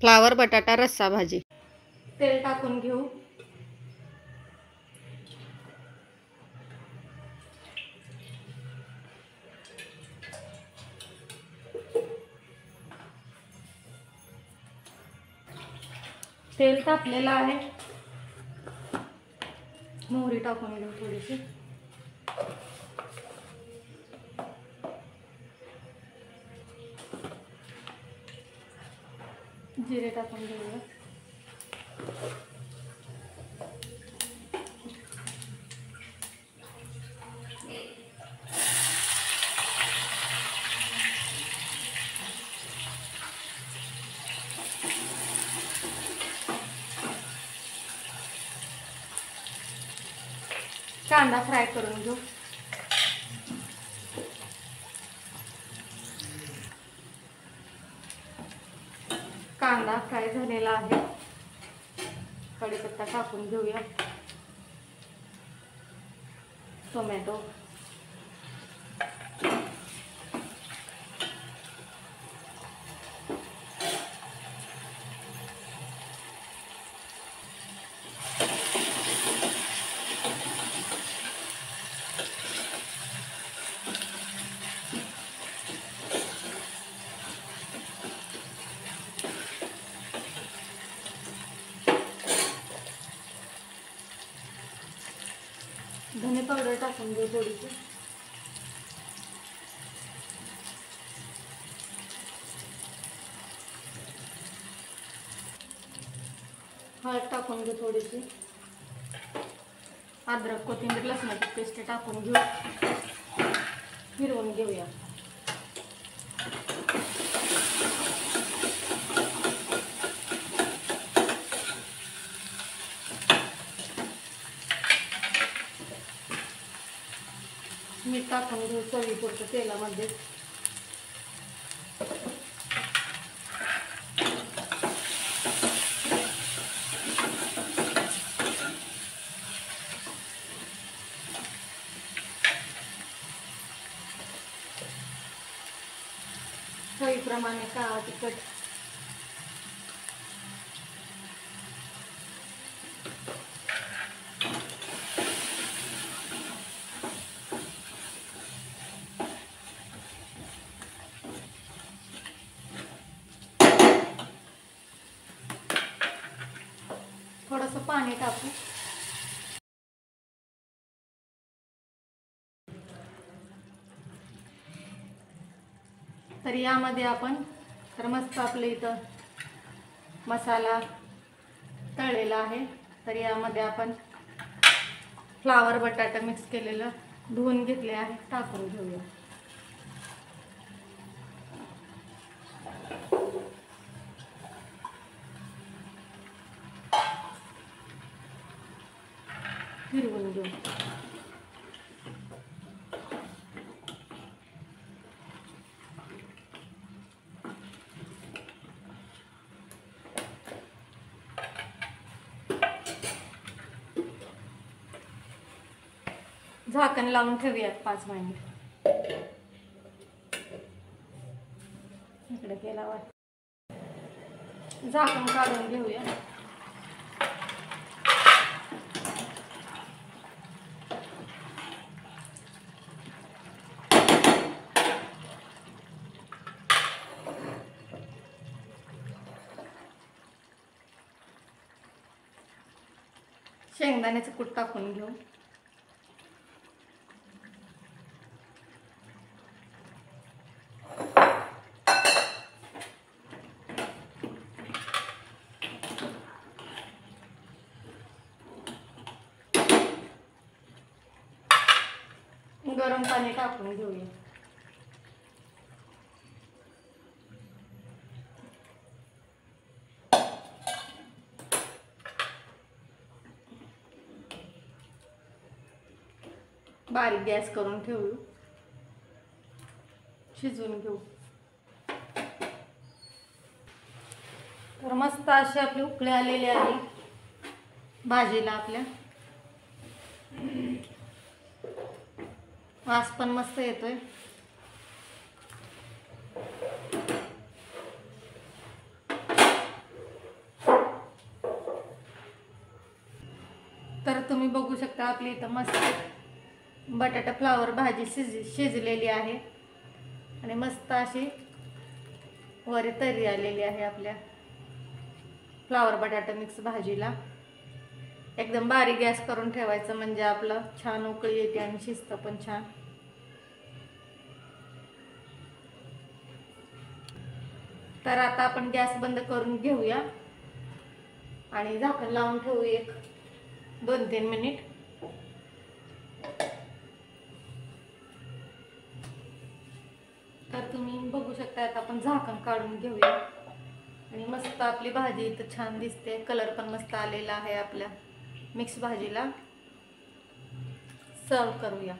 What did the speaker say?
Flower बटाटा रस्सा भाजी। तेल टाकून घेऊ। तेल तापलेलं आहे, मोहरी टाकून घेऊ थोडीशी। जिरे टाकून घेऊया। कांदा फ्राय करून घेऊ। कांदा फ्राय झालेला आहे, कढीपत्ता टाकून घेऊया। टोमॅटो, धने पावडर टाकून घेऊ थोडीशी। हळद टाकून घेऊ थोडीशी। अद्रक, कोथिंबीर, लसणाची पेस्ट टाकून घेऊ, फिरवून घेऊया। मीठ टाकून घेऊ चवीपुरतं तेलामध्ये। चवीप्रमाणे काळा तिखट, थोडंसं पाणी टाकू। तर यामध्ये आपण मस्त आपलं इथं मसाला तळलेला आहे। तर यामध्ये आपण फ्लावर बटाटा मिक्स केलेलं धुवून घेतले आहे, टाकून घेऊया। फिरवून घेऊ। झाकण लावून ठेवूयात 5 मिनिट। इकडे केला वाट, झाकण काढून घेऊया। शेंगदाण्याचं कूट टाकून घेऊ। गरम पाणी टाकून घेऊया। बारीक गॅस करून ठेवू, शिजवून घेऊ। तर मस्त अशी आपली उकळी आलेली आहे भाजीला आपल्या। वास पण मस्त येतोय। तुम्ही बघू शकता आपली इथं मस्त बटाटा फ्लावर भाजी शिजलेली आहे आणि मस्त अशी वर तर्री आलेली आहे आपल्या फ्लावर बटाटा मिक्स भाजीला. एकदम बारीक गॅस करून ठेवायचं म्हणजे आपलं छान उकळी येते आणि शिजतं पण छान. तर आता आपण गॅस बंद करून घेऊया आणि झाकण लावून ठेवू एक 2-3 मिनिट. तर तुम्ही बघू शकता आता आपण झाकण काढून घेऊया आणि मस्त आपली भाजी इथं छान दिसते. कलर पण मस्त आलेला आहे आपल्या मिक्स भाजीला. सर्व करूया.